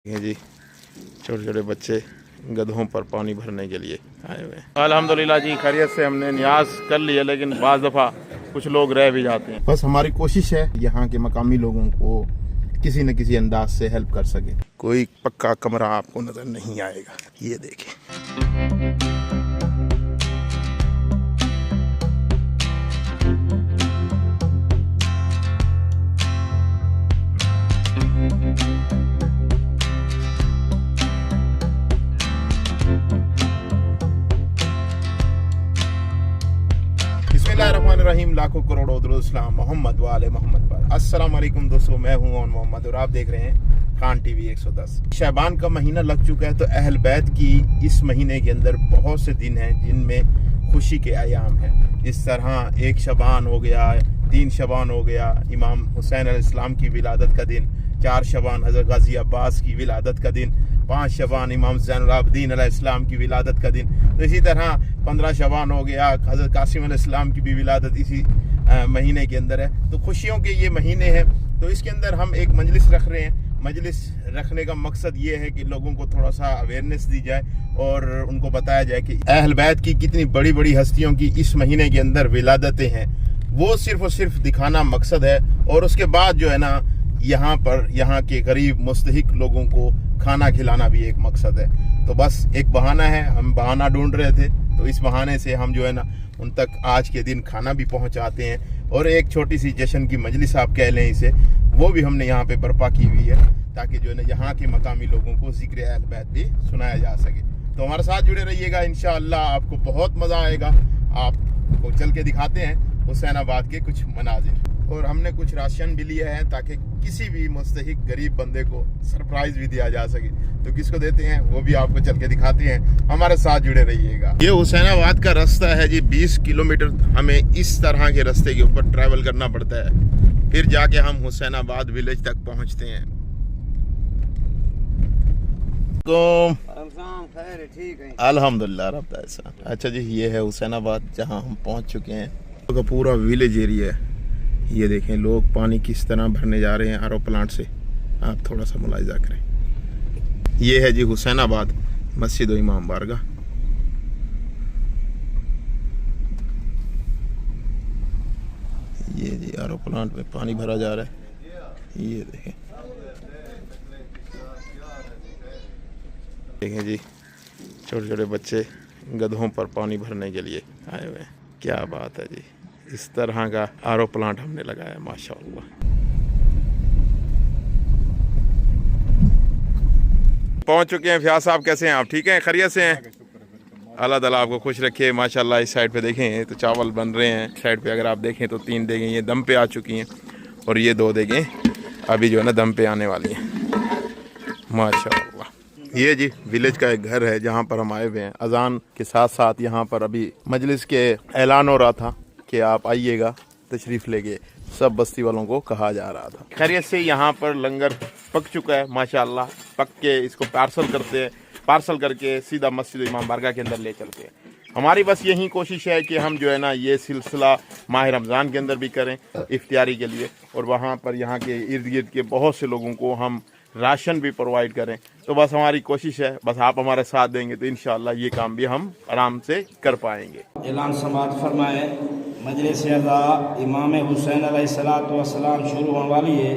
ये जी छोटे छोटे बच्चे गधों पर पानी भरने के लिए आए हुए हैं। अल्हम्दुलिल्लाह जी खैरियत से हमने न्याज कर लिया, लेकिन बाज़ दफ़ा कुछ लोग रह भी जाते हैं। बस हमारी कोशिश है यहाँ के मकामी लोगों को किसी न किसी अंदाज से हेल्प कर सके। कोई पक्का कमरा आपको नज़र नहीं आएगा, ये देखें। बिस्मिल्लाहिर्रहमानिर्रहीम, लाखों करोड़ों दुरूद सलाम मोहम्मद वाले मोहम्मद पर। अस्सलाम वालेकुम दोस्तों, मैं हूं ओन मोहम्मद और आप देख रहे हैं खान टीवी 110। शहबान का महीना लग चुका है, तो अहल बैत की इस महीने के अंदर बहुत से दिन हैं जिनमें खुशी के आयाम हैं। इस तरह 1 शबान हो गया, 3 शबान हो गया, इमाम हुसैन अलैहिस्सलाम की विलादत का दिन, 4 शबान हज़रत गाजी अब्बास की विलादत का दिन, 5 शबान इमाम ज़ैनुल आबिदीन अलैहिस्सलाम की विलादत का दिन। तो इसी तरह 15 शबान हो गया, हज़रत कासिम अलैहिस्सलाम की भी विलादत इसी महीने के अंदर है। तो खुशियों के ये महीने हैं, तो इसके अंदर हम एक मजलिस रख रहे हैं। मजलिस रखने का मकसद ये है कि लोगों को थोड़ा सा अवेयरनेस दी जाए और उनको बताया जाए कि अहल बैत की कितनी बड़ी बड़ी हस्तियों की इस महीने के अंदर विलादतें हैं। वो सिर्फ और सिर्फ दिखाना मकसद है, और उसके बाद जो है ना यहाँ के गरीब मुस्तहिक लोगों को खाना खिलाना भी एक मकसद है। तो बस एक बहाना है, हम बहाना ढूंढ रहे थे, तो इस बहाने से हम जो है ना उन तक आज के दिन खाना भी पहुंचाते हैं, और एक छोटी सी जश्न की मजलिस आप कह लें इसे, वो भी हमने यहाँ पे बर्पा की हुई है, ताकि जो है ना यहाँ के मकामी लोगों को जिक्र अहल बैत भी सुनाया जा सके। तो हमारे साथ जुड़े रहिएगा, इंशाअल्लाह आपको बहुत मज़ा आएगा। आपको चल के दिखाते हैं हुसैनाबाद के कुछ मनाजिर, और हमने कुछ राशन भी लिया है ताकि किसी भी मुस्तहिक गरीब बंदे को सरप्राइज भी दिया जा सके। तो किसको देते हैं वो भी आपको चल के दिखाते हैं, हमारे साथ जुड़े रहिएगा। ये हुसैनाबाद का रास्ता है जी, 20 किलोमीटर हमें इस तरह के रास्ते के ऊपर ट्रैवल करना पड़ता है, फिर जाके हम हुसैनाबाद विलेज तक पहुंचते हैं। अल्हम्दुलिल्लाह रब दा एहसान। अच्छा जी, ये है हुसैनाबाद जहाँ हम पहुँच चुके हैं। तो पूरा विलेज एरिया है, ये देखें लोग पानी किस तरह भरने जा रहे हैं आरओ प्लांट से, आप थोड़ा सा मुलाहिजा करें। ये है जी हुसैनाबाद मस्जिद व इमाम बारगाह। ये जी आरओ प्लांट में पानी भरा जा रहा है, ये देखें। देखें जी छोटे छोटे बच्चे गधों पर पानी भरने के लिए आए हुए हैं, क्या बात है जी। इस तरह का आरओ प्लांट हमने लगाया, माशाअल्लाह। पहुंच चुके हैं। फ्याज साहब कैसे हैं आप? ठीक हैं, खैरियत से हैं? अल्लाह ताला आपको खुश रखे माशाअल्लाह। इस साइड पे देखें तो चावल बन रहे हैं, साइड पे अगर आप देखें तो 3 देगें ये दम पे आ चुकी हैं, और ये 2 देगें अभी जो है ना दम पे आने वाली हैं, माशाअल्लाह। ये जी विलेज का एक घर है जहाँ पर हम आए हुए हैं। अजान के साथ साथ यहाँ पर अभी मजलिस के ऐलान हो रहा था कि आप आइएगा, तशरीफ़ लेके सब बस्ती वालों को कहा जा रहा था। खैरियत से यहाँ पर लंगर पक चुका है माशाअल्लाह। पक के इसको पार्सल करके सीधा मस्जिद इमाम बारगाह के अंदर ले चलते हैं। हमारी बस यही कोशिश है कि हम जो है ना ये सिलसिला माह रमज़ान के अंदर भी करें इफ्तियारी के लिए, और वहाँ पर यहाँ के इर्द गिर्द के बहुत से लोगों को हम राशन भी प्रोवाइड करें। तो बस हमारी कोशिश है, बस आप हमारे साथ देंगे तो इंशाअल्लाह ये काम भी हम आराम से कर पाएंगे। ऐलान समात फरमाए, मजलिस अज़ा इमाम हुसैन अलैहिस्सलातु वस्सलाम शुरू होने वाली है।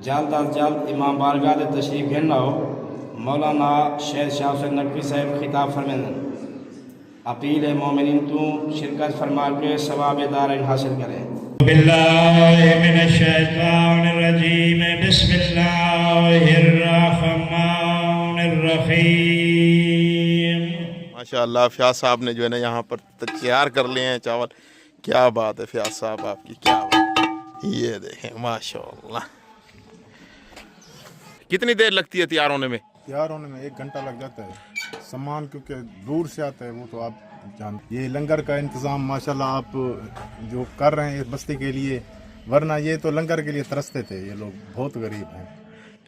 जल्द अज जल्द इमाम बारगाह से तशरीफ़ घेरना हो। मौलाना शेर शाह हुसैन नकवी साहब खिताब फरमाएं, अपील है मोमिनीन तू शिरकत फरमा के सवाब दारैन हासिल करें। बिल्लाहि मिनश शैतानिर रजीम, बिस्मिल्लाहिर रहमानिर रहीम। माशाअल्लाह फ्याज साहब ने जो है ना यहाँ पर तैयार कर लिए हैं चावल। क्या बात है फ्याज साहब आपकी, क्या बात। ये देखें माशाअल्लाह। कितनी देर लगती है तैयार होने में? तैयार होने में 1 घंटा लग जाता है। सामान क्योंकि दूर से आता है वो तो आप जानते। ये लंगर का इंतज़ाम माशाल्लाह आप जो कर रहे हैं इस बस्ती के लिए, वरना ये तो लंगर के लिए तरसते थे, ये लोग बहुत गरीब हैं।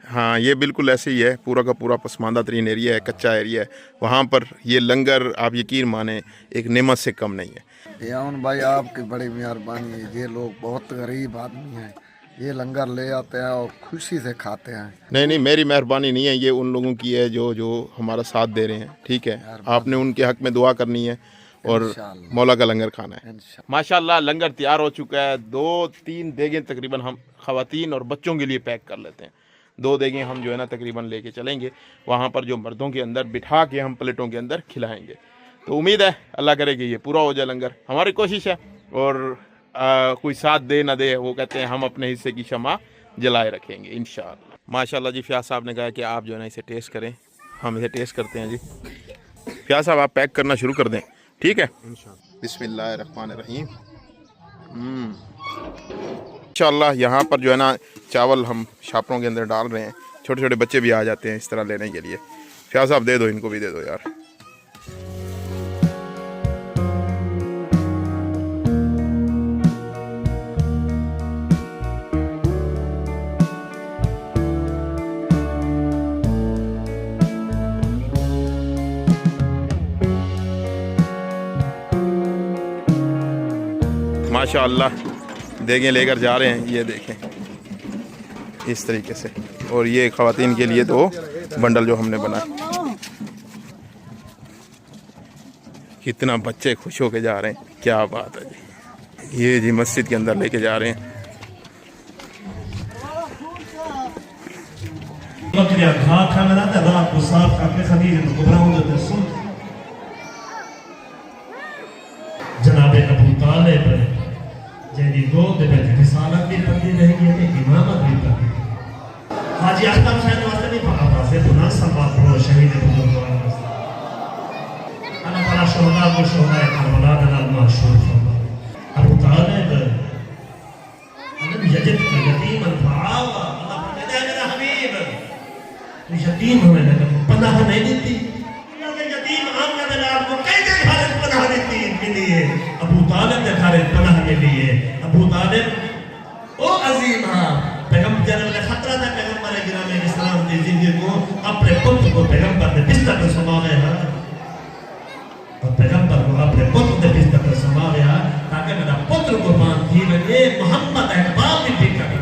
हाँ ये बिल्कुल ऐसे ही है, पूरा का पूरा पसमानदा तरीन एरिया है, कच्चा एरिया है। वहाँ पर ये लंगर आप यकीन माने एक नेमत से कम नहीं है। यान भाई आपकी बड़ी मेहरबानी है, ये लोग बहुत गरीब आदमी हैं, ये लंगर ले आते हैं और खुशी से खाते हैं। नहीं नहीं, मेरी मेहरबानी नहीं है, ये उन लोगों की है जो हमारा साथ दे रहे हैं। ठीक है, आपने उनके हक में दुआ करनी है और मौला का लंगर खाना है। माशाल्लाह लंगर तैयार हो चुका है। 2-3 देगें तकरीबन हम ख़वातीन और बच्चों के लिए पैक कर लेते हैं। 2 देगें हम जो है ना तकरीबन लेके चलेंगे वहाँ पर, जो मर्दों के अंदर बिठा के हम प्लेटों के अंदर खिलाएंगे। तो उम्मीद है अल्लाह करे कि ये पूरा हो जाए लंगर, हमारी कोशिश है। और कोई साथ दे ना दे, वो कहते हैं हम अपने हिस्से की शमा जलाए रखेंगे इंशाअल्लाह। माशाल्लाह जी, फ़याज़ साहब ने कहा कि आप जो है ना इसे टेस्ट करें। हम इसे टेस्ट करते हैं जी। फ़याज़ साहब आप पैक करना शुरू कर दें, ठीक है? बिस्मिल्लाहिर्रहमानिर्रहीम। इंशाअल्लाह यहाँ पर जो है ना चावल हम छापरों के अंदर डाल रहे हैं। छोटे छोटे बच्चे भी आ जाते हैं इस तरह लेने के लिए। फ़याज़ साहब दे दो, इनको भी दे दो यार। माशाअल्लाह देखें लेकर जा रहे हैं, ये देखें इस तरीके से। और ये ख़वातीन के लिए तो बंडल जो हमने बनाया, कितना बच्चे खुश होके जा रहे हैं, क्या बात है जी। ये जी मस्जिद के अंदर लेके जा रहे हैं। जनाब अबू तालिब जैदी गोद पे रिसालत भी पढ़ी रहेगी ते इमामत भी पढ़ी। हाजी अख्तर साहब वास्ते भी बाबा से पुना सवाल पढ़ो शहीद बुजुर्गवार वास्ते। अल्लाह ताला शोहदा को शोहदा करबला का माशूर फरमा। अबू तालिब अन यजद का यतीम फआवा, अल्लाह फरमाता है मेरा हबीब तू यतीम होने लगा, पनाह नहीं देती। यतीम आम का दिल आपको कैसे हालत पनाह देती मिली है? अबू तालिब ने खालिद पनाह मिली है। अबू तालिब ओ अजीम, हाँ पैगंबर ने खतरा था पैगंबर गिराम इस्लाम की जिंदगी को, अपने पुत्र को पैगंबर ने बिस्तर पर संभाले है और पैगंबर को अपने पुत्र ने बिस्तर पर संभाले है ताकि मेरा पुत्र कुर्बान थी बने मोहम्मद है बाप भी ठीक करे।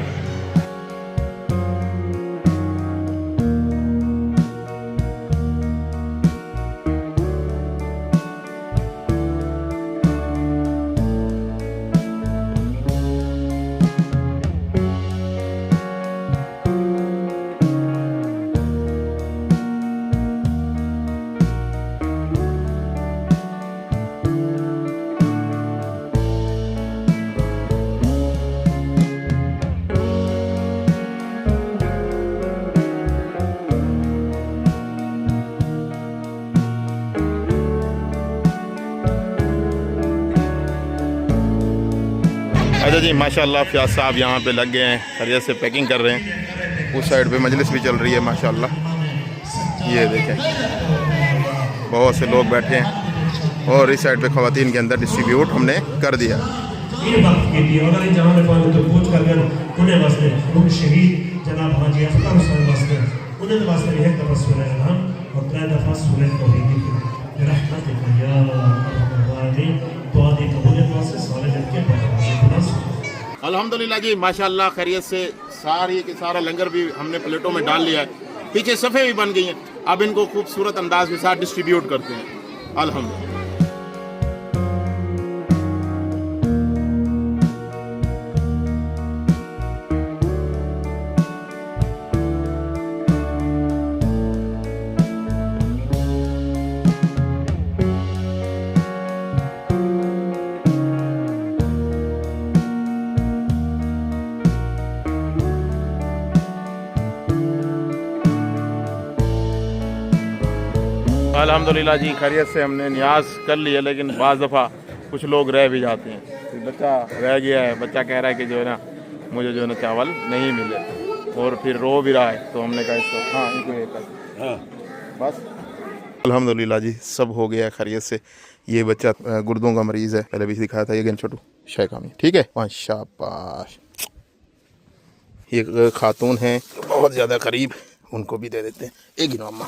अच्छा जी, माशाल्लाह फ़याज़ साहब यहाँ पे लग गए हैं, खैरियत से पैकिंग कर रहे हैं। उस साइड पे मजलिस भी चल रही है माशाल्लाह। ये देखें बहुत से लोग बैठे हैं और इस साइड पे ख़वातीन के अंदर डिस्ट्रीब्यूट हमने कर दिया। अल्हम्दुलिल्लाह जी, माशाल्लाह खैरियत से सारी के सारा लंगर भी हमने प्लेटों में डाल लिया है। पीछे सफ़े भी बन गई हैं, अब इनको खूबसूरत अंदाज के साथ डिस्ट्रीब्यूट करते हैं अल्हम्दुलिल्लाह। अल्हम्दुलिल्लाह जी, खैरियत से हमने न्याज कर लिया, लेकिन बाज़ दफ़ा कुछ लोग रह भी जाते हैं। तो बच्चा रह गया है, बच्चा कह रहा है कि जो है ना मुझे जो है ना चावल नहीं मिले और फिर रो भी रहा है। तो हमने कहा इसको हाँ इनको ये कर बस। अल्हम्दुलिल्लाह जी, सब हो गया है खैरियत से। ये बच्चा गुर्दों का मरीज़ है, पहले भी दिखाया था। ये गेंद छोटू शेखामी, ठीक है, शाबाश। ये खातून हैं बहुत ज़्यादा करीब, उनको भी दे देते हैं। एक गिनो अम्मा,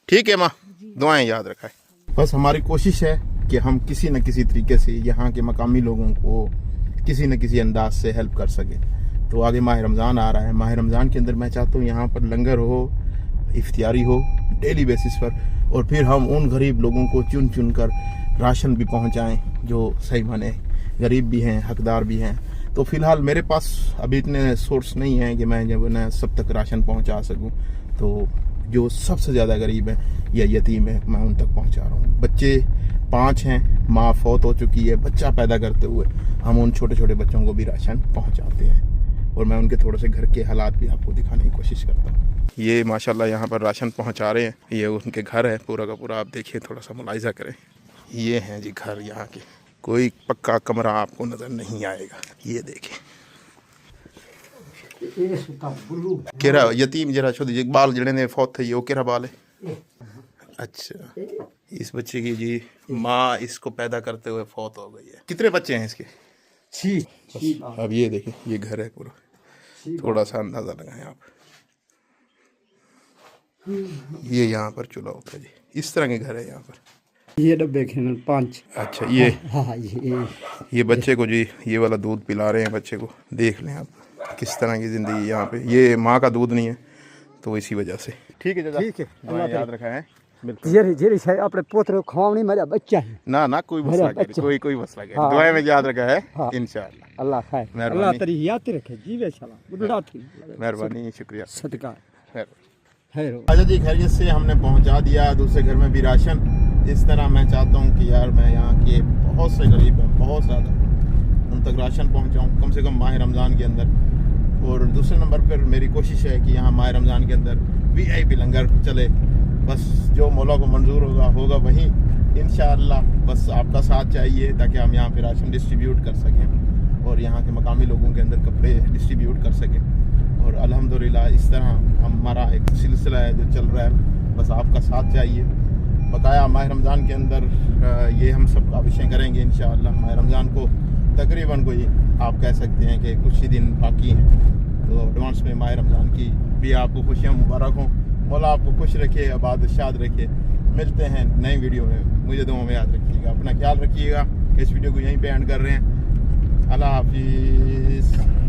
ठीक है माँ, दुआएं याद रखा है। बस हमारी कोशिश है कि हम किसी न किसी तरीके से यहाँ के मकामी लोगों को किसी न किसी अंदाज से हेल्प कर सके। तो आगे माह रमज़ान आ रहा है। माह रमज़ान के अंदर मैं चाहता हूँ यहाँ पर लंगर हो, इफ्तियारी हो डेली बेसिस पर, और फिर हम उन गरीब लोगों को चुन चुन कर राशन भी पहुँचाएँ जो सही माने गरीब भी हैं, हकदार भी हैं। तो फ़िलहाल मेरे पास अभी इतने सोर्स नहीं हैं कि मैं जब ना सब तक राशन पहुँचा सकूँ। तो जो सबसे ज़्यादा गरीब है या यतीम है मैं उन तक पहुँचा रहा हूँ। बच्चे 5 हैं, माँ फौत हो चुकी है, बच्चा पैदा करते हुए हम उन छोटे छोटे बच्चों को भी राशन पहुँचाते हैं, और मैं उनके थोड़े से घर के हालात भी आपको दिखाने की कोशिश करता हूँ। ये माशाल्लाह यहाँ पर राशन पहुँचा रहे हैं, ये उनके घर है पूरा का पूरा, आप देखिए थोड़ा सा मुलाहिजा करें। ये हैं जी घर यहाँ के, कोई पक्का कमरा आपको नज़र नहीं आएगा। ये देखें केरा यतीम जरा छोड़ बाल जड़े ने फौत थे, ये केरा बाल है। अच्छा, इस बच्चे की जी माँ इसको पैदा करते हुए फौत हो गई है। कितने बच्चे हैं इसके? 6। अब ये देखें ये घर है पूरा, थोड़ा सा अंदाजा लगाएं आप। ये यहाँ पर चूल्हा होता है जी, इस तरह के घर है यहाँ पर। ये डब्बे खेल 5। अच्छा, ये हाँ ये बच्चे को जी ये वाला दूध पिला रहे हैं बच्चे को। देख लें आप किस तरह की ज़िंदगी यहाँ पे, ये माँ का दूध नहीं है तो इसी वजह से। ठीक है, ठीक है, अल्लाह याद रखा है। जेरी शायद अपने पोतरे खवावनी मेरा बच्चा है ना कोई मसला के कोई मसला के दुआ में याद रखा है। हाँ। इंशाअल्लाह अल्लाह खैर, अल्लाह तेरी याद रखे, जीवे सलाम बुढ़ा थी। मेहरबानी, शुक्रिया, सदका खैर। खैर। अच्छा जी, खैरियत से हमने पहुंचा दिया दूसरे घर में भी राशन। इस तरह मैं चाहता हूं कि यार मैं यहाँ के बहुत से गरीब हैं, बहुत ज़्यादा, उन तक राशन पहुँचाऊँ कम से कम माह रमज़ान के अंदर। और दूसरे नंबर पर मेरी कोशिश है कि यहाँ माह रमज़ान के अंदर VIP लंगर चले। बस जो मौला को मंजूर होगा वहीं इंशाअल्लाह। बस आपका साथ चाहिए ताकि हम यहाँ पे राशन डिस्ट्रीब्यूट कर सकें और यहाँ के मकामी लोगों के अंदर कपड़े डिस्ट्रीब्यूट कर सकें। और अल्हम्दुलिल्लाह इस तरह हमारा एक सिलसिला है जो चल रहा है। बस आपका साथ चाहिए। बकाया माह रमज़ान के अंदर ये हम सब काविशें करेंगे इंशाअल्लाह। माह रमज़ान को तकरीबन कोई आप कह सकते हैं कि कुछ ही दिन बाकी हैं, तो एडवांस में माह रमज़ान की भी आपको खुशियाँ मुबारक हों। मौला आपको खुश रखे, आबाद शाद रखे। मिलते हैं नई वीडियो में, मुझे दुआ में याद रखिएगा, अपना ख्याल रखिएगा। इस वीडियो को यहीं पे एंड कर रहे हैं। अल्लाह हाफिज़।